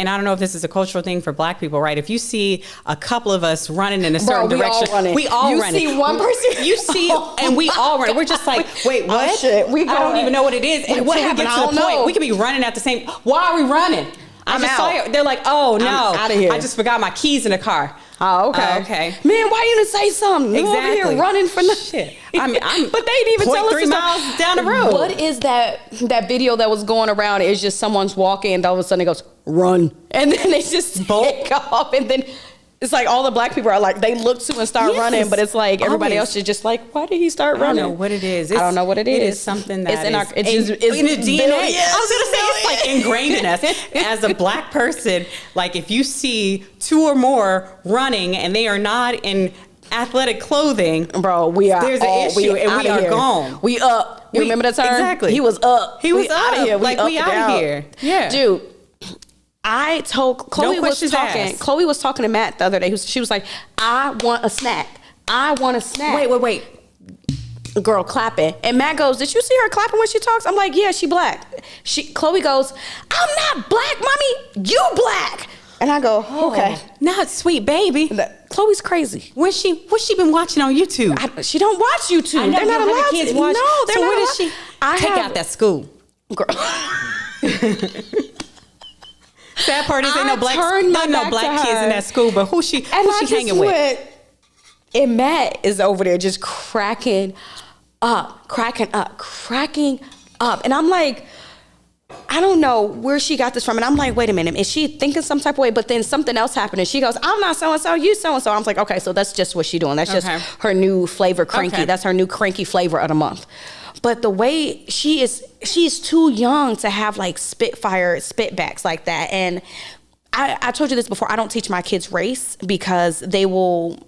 I don't know if this is a cultural thing for black people, right? If you see a couple of us running in a certain direction, we all run. You see one person. You see, and we all run. We're just like, wait, what? Oh, shit. I don't even know what it is. And what happened? To the point, we could be running at the same. Why are we running? I I'm just out. saw you. They're like, oh no, I'm outta here. I just forgot my keys in the car. Oh, okay. Okay. Man, why you didn't say something? You over Exactly. here running for nothing. Shit. But they didn't even tell us 0.3 miles down the road. What is that video that was going around? It's just someone's walking and all of a sudden it goes, run. And then they just take off. And then it's like all the black people are like, they look to and start running. But it's like everybody else is just like, why did he start running? I don't know what it is. I don't know what it is. It is something that it's in our, is it's just, it's in the DNA. Yes. I was going to say it's like ingrained in us. As a black person, like if you see two or more running and they are not in athletic clothing, bro, there's an issue and we are gone. We up. You remember that term? Exactly. He was up. He was out of here. Like we out of here. Yeah. Dude, I told Chloe was talking. Chloe was talking to Matt the other day. She was like, "I want a snack. I want a snack." Wait. Girl clapping, and Matt goes, "Did you see her clapping when she talks?" I'm like, "Yeah, she black." Chloe goes, "I'm not black, mommy. You black." And I go, "Okay, not sweet baby." Chloe's crazy. What's she been watching on YouTube? She don't watch YouTube. I know, they're not allowed kids to. watch. No, they're so not. what is she? Take out that school. Girl. Sad part is ain't no black kids in that school, but who she hanging with? And Matt is over there just cracking up. And I'm like, I don't know where she got this from. And I'm like, wait a minute, is she thinking some type of way? But then something else happened and she goes, I'm not so-and-so, you so-and-so. I was like, okay, so that's just what she's doing. That's just her new flavor cranky. Okay. That's her new cranky flavor of the month. But the way she's too young to have like spitbacks like that. And I told you this before, I don't teach my kids race because they will,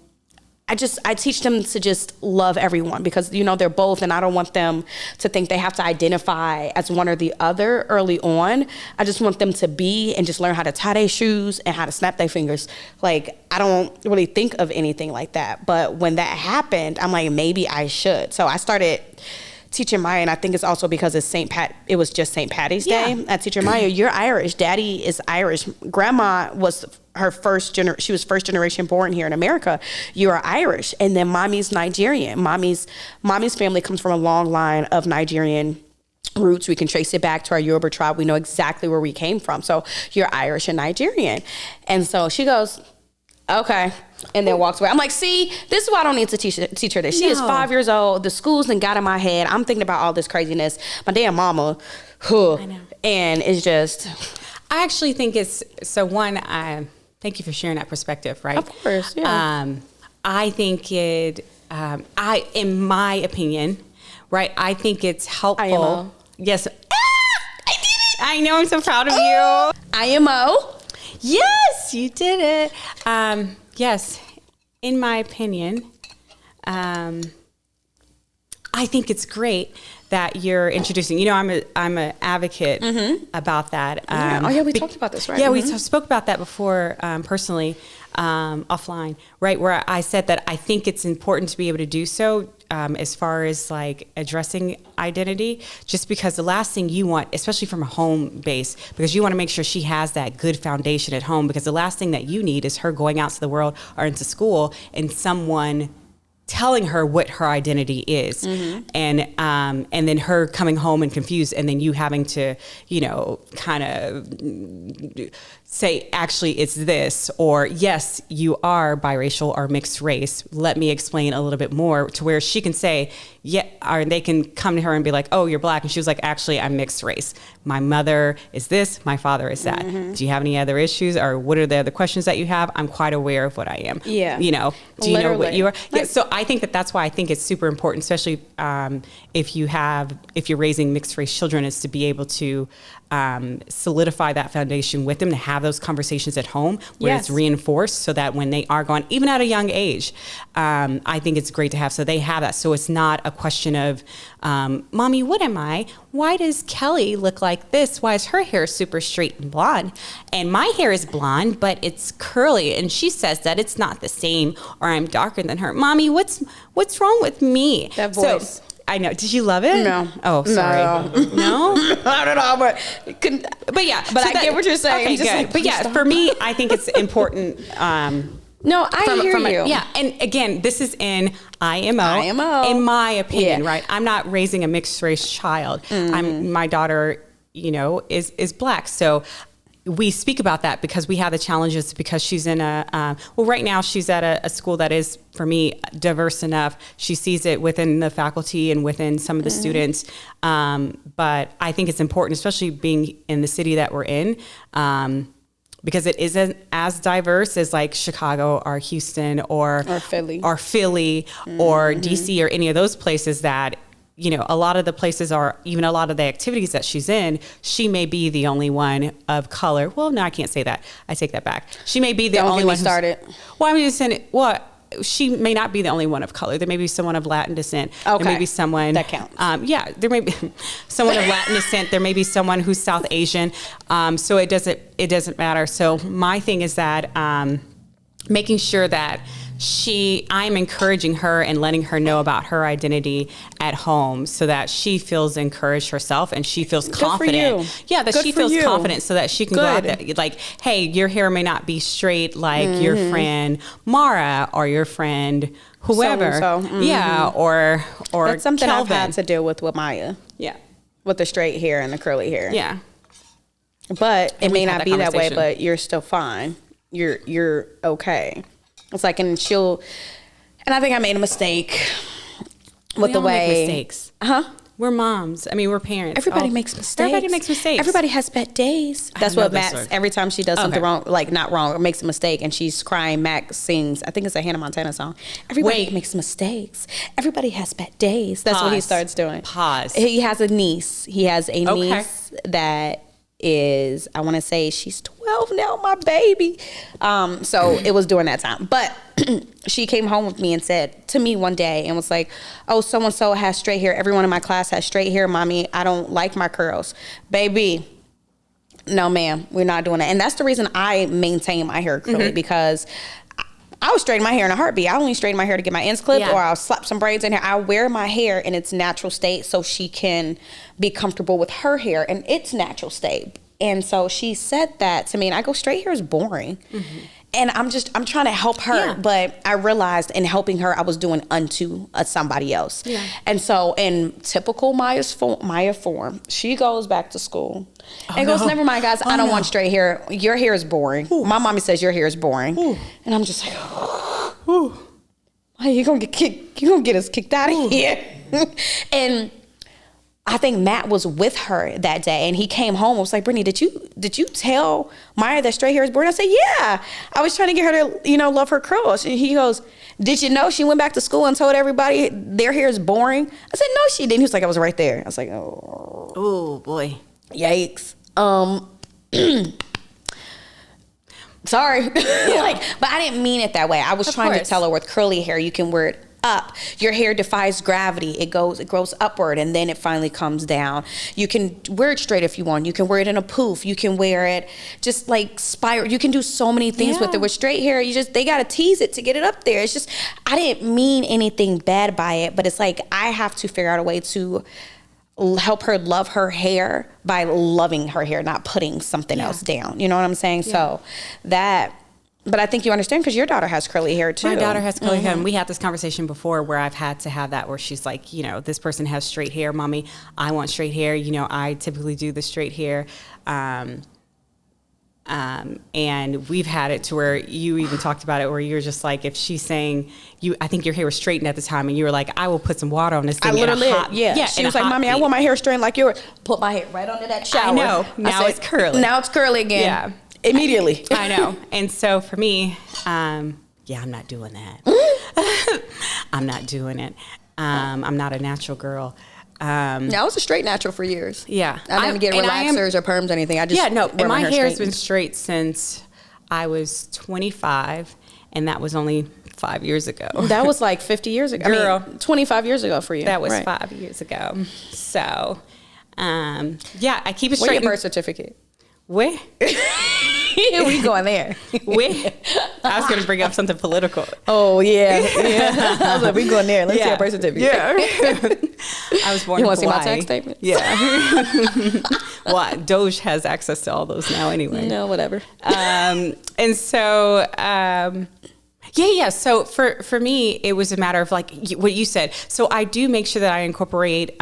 I teach them to just love everyone because, you know, they're both, and I don't want them to think they have to identify as one or the other early on. I just want them to be and just learn how to tie their shoes and how to snap their fingers. Like, I don't really think of anything like that. But when that happened, I'm like, maybe I should. So I started teaching Maya, and I think it's also because it's it was just St. Patty's Day. I teach her, Maya, you're Irish. Daddy is Irish. Grandma was she was first generation born here in America. You are Irish. And then mommy's Nigerian. Mommy's family comes from a long line of Nigerian roots. We can trace it back to our Yoruba tribe. We know exactly where we came from. So you're Irish and Nigerian. And so she goes, okay. And then walks away. I'm like, see, this is why I don't need to teach her this. She is 5 years old. The school's done got in my head. I'm thinking about all this craziness. My damn mama. I know. And it's just. I actually think it's, so one, thank you for sharing that perspective, right? Of course, yeah. I think in my opinion, right, I think it's helpful. IMO. Yes. I did it. I know, I'm so proud of you. IMO. Yes, you did it. Yes, in my opinion, I think it's great that you're introducing. You know, I'm an advocate about that. We talked about this, right? Yeah, we spoke about that before personally, offline, right? Where I said that I think it's important to be able to do so. As far as like addressing identity, just because the last thing you want, especially from a home base, because you want to make sure she has that good foundation at home, because the last thing that you need is her going out to the world or into school and someone telling her what her identity is, and then her coming home and confused, and then you having to, you know, kind of say, actually, it's this, or yes, you are biracial or mixed race. Let me explain a little bit more, to where she can say, yeah, or they can come to her and be like, oh, you're black. And she was like, actually, I'm mixed race. My mother is this, my father is that. Do you have any other issues, or what are the other questions that you have? I'm quite aware of what I am. Yeah. You know, do you know what you are? Like, yeah, so I think that's why I think it's super important, especially if you're raising mixed race children, is to be able to solidify that foundation with them, to have those conversations at home where it's reinforced, so that when they are gone, even at a young age, I think it's great to have, so they have that. So it's not a question of, mommy, what am I? Why does Kelly look like this? Why is her hair super straight and blonde? And my hair is blonde, but it's curly. And she says that it's not the same, or I'm darker than her. Mommy, what's wrong with me? That voice. So, I know. Did you love it? No. Oh, sorry. No? I don't know, but yeah. But I get what you're saying. Okay, just good. like, but yeah, for me, I think it's important. No, I hear you. Yeah, and again, this is in IMO. In my opinion, right? I'm not raising a mixed race child. My daughter, you know, is black. So we speak about that because we have the challenges because she's in right now she's at a school that is, for me, diverse enough. She sees it within the faculty and within some of the students. But I think it's important, especially being in the city that we're in, because it isn't as diverse as like Chicago or Houston or Philly or DC or any of those places that, you know, a lot of the places are, even a lot of the activities that she's in, she may be the only one of color. Well, no, I can't say that. I take that back. She may be the only one started. Well, I'm just saying, she may not be the only one of color. There may be someone of Latin descent. Okay. There may be someone that counts. There may be someone of Latin descent. There may be someone who's South Asian. So it doesn't matter. So my thing is that making sure that I'm encouraging her and letting her know about her identity at home so that she feels encouraged herself and she feels confident. Good for you. Yeah, that Good she for feels you. confident so that she can go out there. Like, hey, your hair may not be straight like your friend Mara or your friend whoever. So-and-so. Yeah, or That's something Kelvin. I've had to deal with Maya. Yeah. With the straight hair and the curly hair. Yeah. But it may had not that be that way, conversation. but you're still fine. You're okay. It's like, and I think I made a mistake with We the all way. make mistakes. We're moms. I mean, we're parents. Everybody makes mistakes. Everybody makes mistakes. Everybody has bad days. That's know what this Matt, story. every time she does something Okay. wrong, like not wrong, or makes a mistake and she's crying, Mac sings, I think it's a Hannah Montana song. Everybody Wait. makes mistakes. Everybody has bad days. That's what he Pause. starts doing. Pause. He has a niece. He has a Okay. niece that is, I want to say she's 12 now, my baby. So it was during that time. But she came home with me and said to me one day and was like, oh, so-and-so has straight hair. Everyone in my class has straight hair, mommy. I don't like my curls. Baby, no, ma'am, we're not doing that. And that's the reason I maintain my hair curly because I would straighten my hair in a heartbeat. I only straighten my hair to get my ends clipped Yeah. or I'll slap some braids in here. I wear my hair in its natural state so she can be comfortable with her hair in its natural state. And so she said that to me and I go, straight hair is boring. And I'm trying to help her, Yeah. but I realized in helping her, I was doing unto somebody else. Yeah. And so in typical Maya form, she goes back to school and goes, no. never mind, guys, I don't no. want straight hair. Your hair is boring. My mommy says your hair is boring. And I'm just like, why you gonna get us kicked out of here? And I think Matt was with her that day and he came home and was like, Brittany, did you tell Maya that straight hair is boring? I said, yeah. I was trying to get her to, love her curls. And he goes, did you know she went back to school and told everybody their hair is boring? I said, no, she didn't. He was like, I was right there. I was like, oh. Oh, boy. Yikes. Sorry. But I didn't mean it that way. I was trying to course. tell her with curly hair, you can wear it up. Your hair defies gravity. It grows upward and then it finally comes down. You can wear it straight if you want. You can wear it in a poof. You can wear it just like spiral. You can do so many things with it. With straight hair, they got to tease it to get it up there. It's just, I didn't mean anything bad by it, but it's like, I have to figure out a way to help her love her hair by loving her hair, not putting something else down. You know what I'm saying? So but I think you understand because your daughter has curly hair too. My daughter has curly hair. And we had this conversation before where I've had to have that where she's like, this person has straight hair, mommy. I want straight hair. I typically do the straight hair. And we've had it to where you even talked about it where you're just like, if she's saying I think your hair was straightened at the time and you were like, I will put some water on this thing. I literally, she in was a like, hot mommy, I beat." want my hair straightened like yours. Put my hair right under that shower. I know. Now it's curly. Now it's curly again. Yeah. Immediately. I know. And so for me, I'm not doing that. I'm not doing it. I'm not a natural girl. I was a straight natural for years. Yeah. I didn't get relaxers or perms or anything. I just And my hair has straightened. been straight since I was 25, and that was only 5 years ago. That was like 50 years ago. Girl. 25 years ago for you. That was Right. 5 years ago. So, I keep it Where's straight. your birth certificate? Where? We going there. Where? I was going to bring up something political. Oh, yeah. I was like, we going there. Let's see our birth certificate. Yeah. I was born You in want to see my Hawaii. tax statement? Yeah. Well, Doge has access to all those now anyway. No, whatever. And so, So for me, it was a matter of like what you said. So I do make sure that I incorporate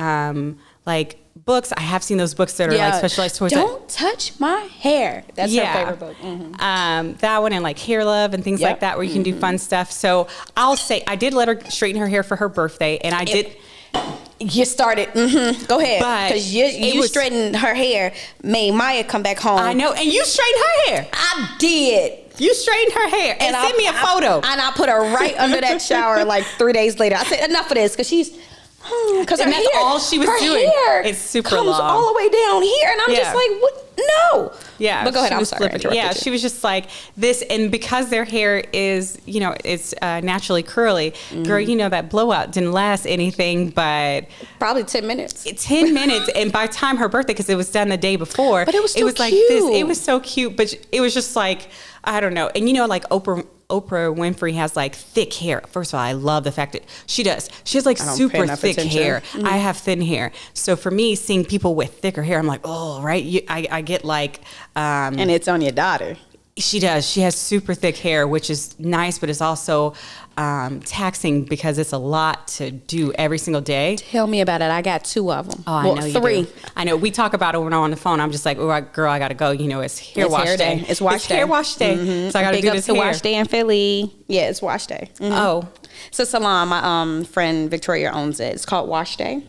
like books. I have seen those books that are like specialized towards Don't touch my hair. That's her favorite book. That one, and like Hair Love and things like that, where you can do fun stuff. So I'll say I did let her straighten her hair for her birthday, and I did. You started. Go ahead. Because you straightened her hair, made Maya come back home. I know, and you straightened her hair. I did. You straightened her hair and sent me a photo. And I put her right under that shower like 3 days later. I said, enough of this, because she's... Because that's all she was doing. It's super comes long. all the way down here, and I'm just like, what? No. Yeah. But go ahead. I'm sorry. She was just like this, and because their hair is, it's naturally curly. Girl, that blowout didn't last anything but probably 10 minutes. 10 minutes, and by the time her birthday, because it was done the day before, but it was still like this. It was so cute, but it was just like, I don't know. And like Oprah Winfrey has like thick hair. First of all, I love the fact that she does. She has like super thick hair. I have thin hair. So for me, seeing people with thicker hair, I'm like, oh, right. I get like... and it's on your daughter. She does. She has super thick hair, which is nice, but it's also taxing because it's a lot to do every single day. Tell me about it. I got 2 of them. Oh, I know you 3. I know. We talk about it when I'm on the phone. I'm just like, oh, girl, I got to go. It's hair wash day. It's wash day. Hair wash day. So I got to do this hair. Wash day in Philly. Yeah, it's wash day. Oh. So Salon, my friend Victoria owns it. It's called Wash Day.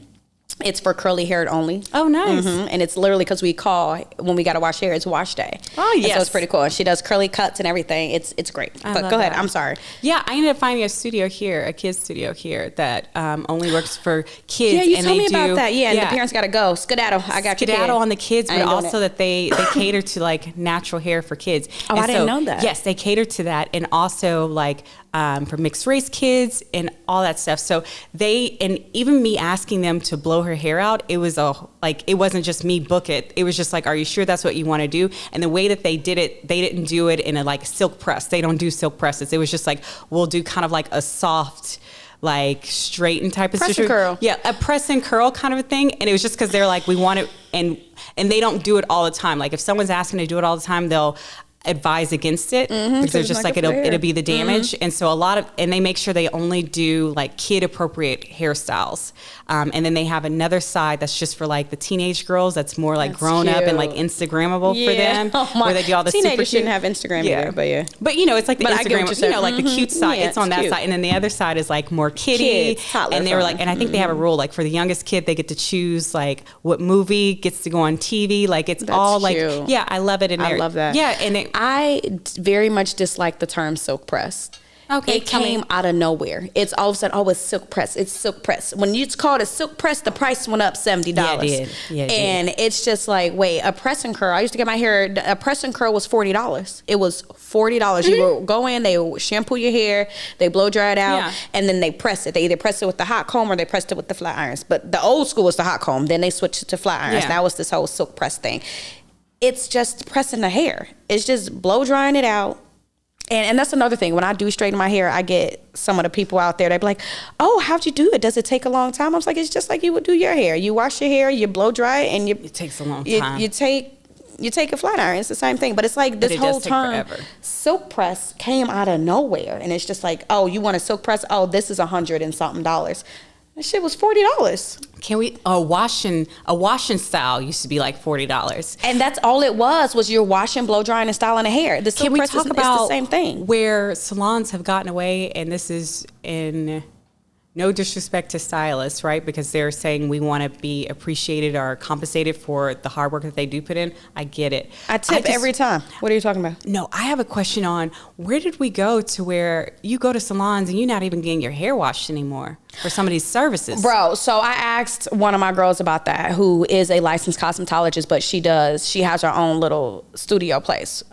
It's for curly haired only. Oh, nice. And it's literally because we call when we got to wash hair, it's wash day. Oh, yes. And so it's pretty cool. And she does curly cuts and everything. It's great. But go ahead. I'm sorry. Yeah, I ended up finding a kids studio here that only works for kids. Yeah, you told me about that. Yeah, and the parents got to go. Skedaddle. I got you. Skedaddle on the kids, but also that they cater to like natural hair for kids. Oh, I didn't know that. Yes, they cater to that, and also like for mixed race kids and all that stuff. So and even me asking them to blow her hair out, it wasn't just me book it. It was just like, are you sure that's what you want to do? And the way that they did it, they didn't do it in a like silk press. They don't do silk presses. It was just like, we'll do kind of like a soft, like straighten type of press and curl. Yeah, a press and curl kind of a thing. And it was just because they're like, we want it, and they don't do it all the time. Like if someone's asking to do it all the time, they'll advise against it because they're just like it'll be the damage. And so and they make sure they only do like kid appropriate hairstyles, and then they have another side that's just for like the teenage girls that's more like grown up and like Instagrammable for them, where they do all the teenagers super shouldn't have Instagram either, but it's like the Instagram, like the cute side, it's on that cute side, and then the other side is like more kiddie. And they were like, and I think they have a rule like for the youngest kid they get to choose like what movie gets to go on TV, like it's all like cute. Yeah, I love it. And I love that. Yeah, and I very much dislike the term silk press. Okay, it came out of nowhere. It's all of a sudden, it's silk press. It's silk press. When it's called a silk press, the price went up $70. Yeah, it did. Yeah, it and did. It's just like, wait, a press and curl. I used to get my hair. A press and curl was $40. It was $40. You would go in, they would shampoo your hair, they blow dry it out, and then they press it. They either press it with the hot comb or they pressed it with the flat irons. But the old school was the hot comb. Then they switched it to flat irons. Yeah. That was this whole silk press thing. It's just pressing the hair. It's just blow drying it out. And that's another thing. When I do straighten my hair, I get some of the people out there, they be like, oh, how'd you do it? Does it take a long time? I was like, it's just like you would do your hair. You wash your hair, you blow dry it, and it takes a long time. You take a flat iron. It's the same thing. But it's like this whole term, silk press came out of nowhere. And it's just like, oh, you want a silk press? Oh, this is $100 and something. That shit was $40. Can we a washing style used to be like $40, and that's all it was you're washing, blow drying, and styling the hair. The silk press is the same thing. Where salons have gotten away, and this is in no disrespect to stylists, right? Because they're saying we want to be appreciated or compensated for the hard work that they do put in. I get it. I tip every time. What are you talking about? No, I have a question on where did we go to where you go to salons and you're not even getting your hair washed anymore for some of these services? Bro, so I asked one of my girls about that, who is a licensed cosmetologist, but she has her own little studio place.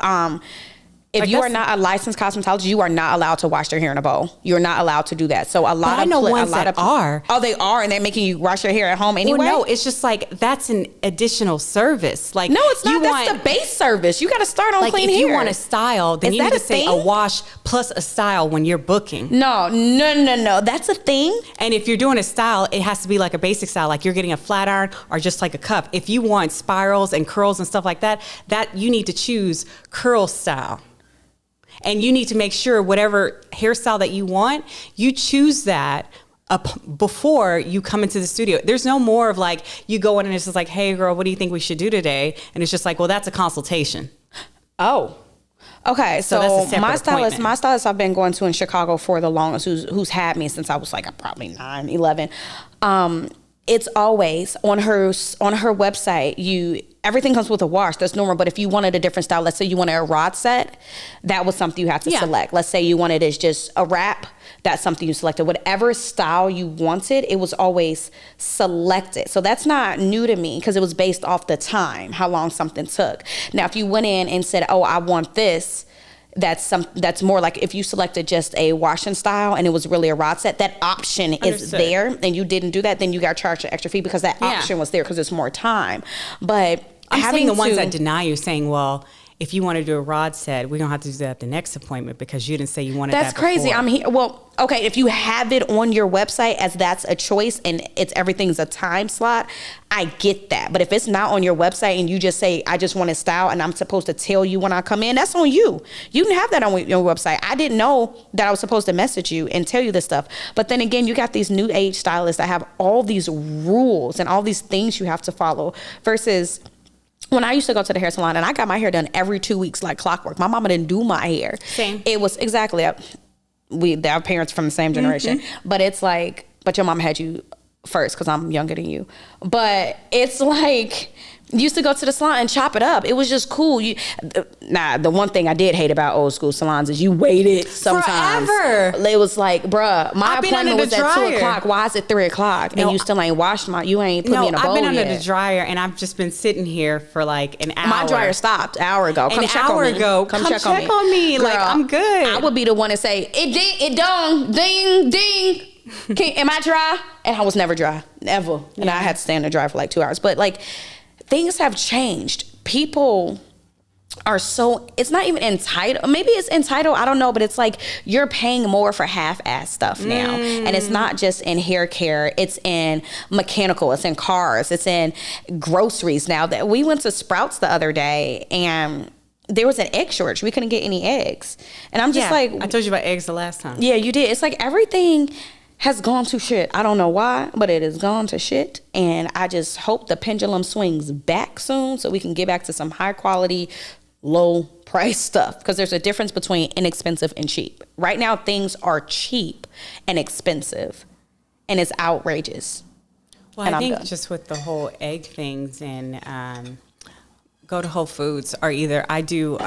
If you are not a licensed cosmetologist, you are not allowed to wash your hair in a bowl. You're not allowed to do that. So a lot of ones that are. Oh, they are, and they're making you wash your hair at home anyway. Well, no, it's just like that's an additional service. Like no, it's not. That's the base service. You got to start on clean hair. If you want a style, then you need to say a wash plus a style when you're booking. No. That's a thing. And if you're doing a style, it has to be like a basic style, like you're getting a flat iron or just like a cup. If you want spirals and curls and stuff like that, you need to choose curl style. And you need to make sure whatever hairstyle that you want, you choose that before you come into the studio. There's no more of like, you go in and it's just like, hey girl, what do you think we should do today? And it's just like, well, that's a consultation. Oh. Okay, so that's a separate my stylist I've been going to in Chicago for the longest, who's had me since I was like probably 9, 11. It's always on her website. Everything comes with a wash. That's normal. But if you wanted a different style, let's say you wanted a rod set, that was something you had to select. Let's say you wanted it just a wrap, that's something you selected. Whatever style you wanted, it was always selected. So that's not new to me because it was based off the time, how long something took. Now, if you went in and said, oh, I want this, that's more like if you selected just a washing style and it was really a rod set, that option is there and you didn't do that, then you got charged an extra fee because that option was there because it's more time. But I'm saying the ones that deny you, saying, well, if you want to do a rod set, we're going to have to do that at the next appointment because you didn't say you wanted that before. That's crazy. I'm here. Well, okay, if you have it on your website as that's a choice and everything's a time slot, I get that. But if it's not on your website and you just say, I just want a style and I'm supposed to tell you when I come in, that's on you. You didn't have that on your website. I didn't know that I was supposed to message you and tell you this stuff. But then again, you got these new age stylists that have all these rules and all these things you have to follow versus when I used to go to the hair salon and I got my hair done every 2 weeks like clockwork. My mama didn't do my hair. Same. It was exactly, our parents from the same generation. Mm-hmm. But it's like, but your mom had you first because I'm younger than you. But it's like, used to go to the salon and chop it up. It was just cool. The one thing I did hate about old school salons is you waited sometimes. Forever. It was like, bruh, my appointment was at 2 o'clock. Why is it 3 o'clock? And you still ain't washed you ain't put me in a bowl I've been yet. under the dryer and I've just been sitting here for like an hour. My dryer stopped an hour ago. Come check on me. Girl, like, I'm good. I would be the one to say, it done, ding, ding. Am I dry? And I was never dry. Never. And I had to stay in the dryer for like 2 hours. But like, things have changed. People are it's not even entitled. Maybe it's entitled. I don't know. But it's like you're paying more for half-ass stuff now. And it's not just in hair care. It's in mechanical. It's in cars. It's in groceries now. That we went to Sprouts the other day and there was an egg shortage. We couldn't get any eggs. And I'm just like. I told you about eggs the last time. Yeah, you did. It's like everything has gone to shit. I don't know why, but it has gone to shit. And I just hope the pendulum swings back soon so we can get back to some high quality, low price stuff. Because there's a difference between inexpensive and cheap. Right now, things are cheap and expensive. And it's outrageous. Well, I think just with the whole egg things and go to Whole Foods or either I do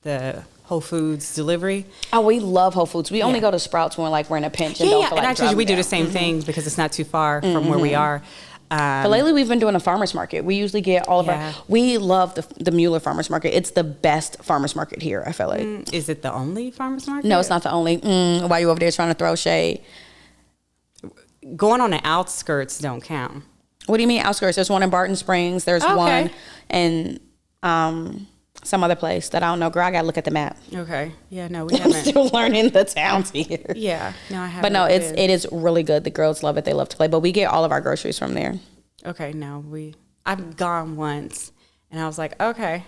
the Whole Foods delivery. Oh, we love Whole Foods. We only go to Sprouts when we're in a pinch and don't feel like and actually we do down. the same thing because it's not too far from where we are. But lately we've been doing a farmer's market. We usually get all of our, we love the Mueller farmer's market. It's the best farmer's market here, I feel like. Is it the only farmer's market? No, it's not the only. Why you over there trying to throw shade? Going on the outskirts don't count. What do you mean outskirts? There's one in Barton Springs. There's one in some other place that I don't know. Girl, I gotta look at the map. Okay. Yeah, no, we I'm haven't. still learning the towns here. Yeah. No, I haven't. But no, it is really good. The girls love it. They love to play. But we get all of our groceries from there. Okay, no, I've gone once and I was like, okay,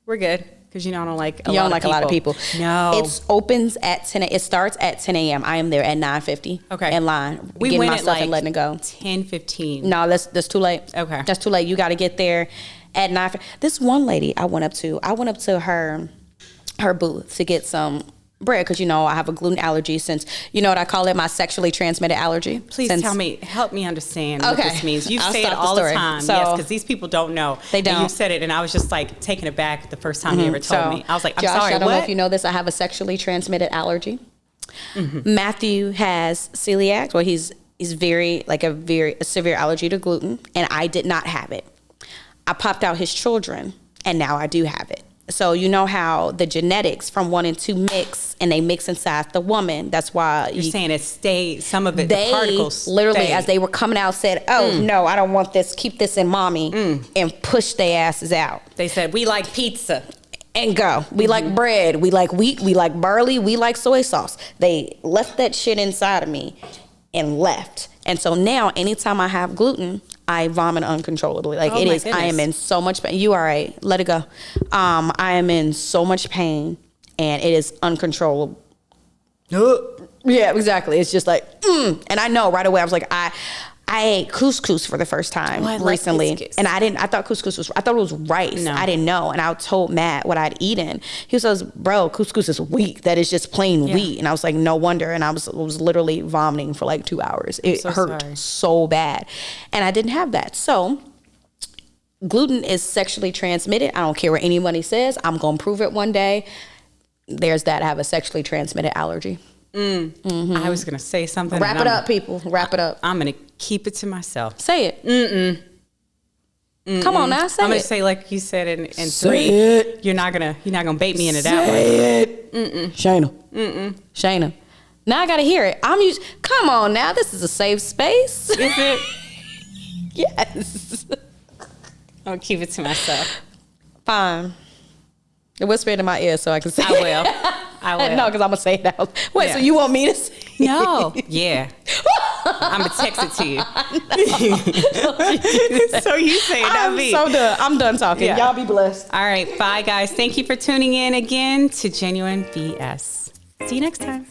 we're good. Because you know I don't like a lot of people. No. It opens at 10 It starts at 10 a.m. I am there at 9:50. Okay. In line. We getting went my at stuff like and letting it go. 10:15. No, that's too late. Okay. That's too late. You got to get there at 9. This one lady I went up to her booth to get some bread because, you know, I have a gluten allergy since, you know what I call it, my sexually transmitted allergy. Please help me understand what this means. You say it all the time. So, yes, because these people don't know. They don't. And you said it and I was just like taken aback the first time you ever told me. I was like, I'm Josh, sorry, I don't what? know if you know this. I have a sexually transmitted allergy. Matthew has celiac. Well, he's very a severe allergy to gluten, and I did not have it. I popped out his children, and now I do have it. So you know how the genetics from 1 and 2 mix, and they mix inside the woman. That's why you're saying it stayed. Some of it, the particles literally stayed. As they were coming out said, "Oh no, I don't want this. Keep this in mommy," and push their asses out. They said we like pizza. And go. We like bread. We like wheat. We like barley. We like soy sauce. They left that shit inside of me and left. And so now, anytime I have gluten, I vomit uncontrollably. Like it is. Goodness. I am in so much pain. You all right? Let it go. I am in so much pain, and it is uncontrollable. Yeah, exactly. It's just like, and I know right away. I was like, I ate couscous for the first time I like recently, couscous. and I thought couscous I thought it was rice. No. I didn't know, and I told Matt what I'd eaten. He says, "Bro, couscous is wheat. That is just plain wheat." And I was like, "No wonder." And I was literally vomiting for like 2 hours. It so hurt sorry. so bad, and I didn't have that. So gluten is sexually transmitted. I don't care what anybody says. I'm gonna prove it one day. There's that. I have a sexually transmitted allergy. I was gonna say something. Wrap it up, people. Wrap it up. I'm gonna keep it to myself. Say it. Come on now, say I'm gonna it. say like you said in Say 3. it. You're not gonna bait me into that one. Say it. Shana. Shana. Now I gotta hear it. Come on now, this is a safe space. Is it? Yes. I'll keep it to myself. Fine. Whisper it in my ear so I can say I will. I will. No, because I'm gonna say it out. Wait, Yeah. so you want me to say it? No. Yeah. I'm gonna text it to you. So you say it, not I'm me. so done. I'm done talking. Yeah. Y'all be blessed. All right. Bye, guys. Thank you for tuning in again to Genuine BS. See you next time.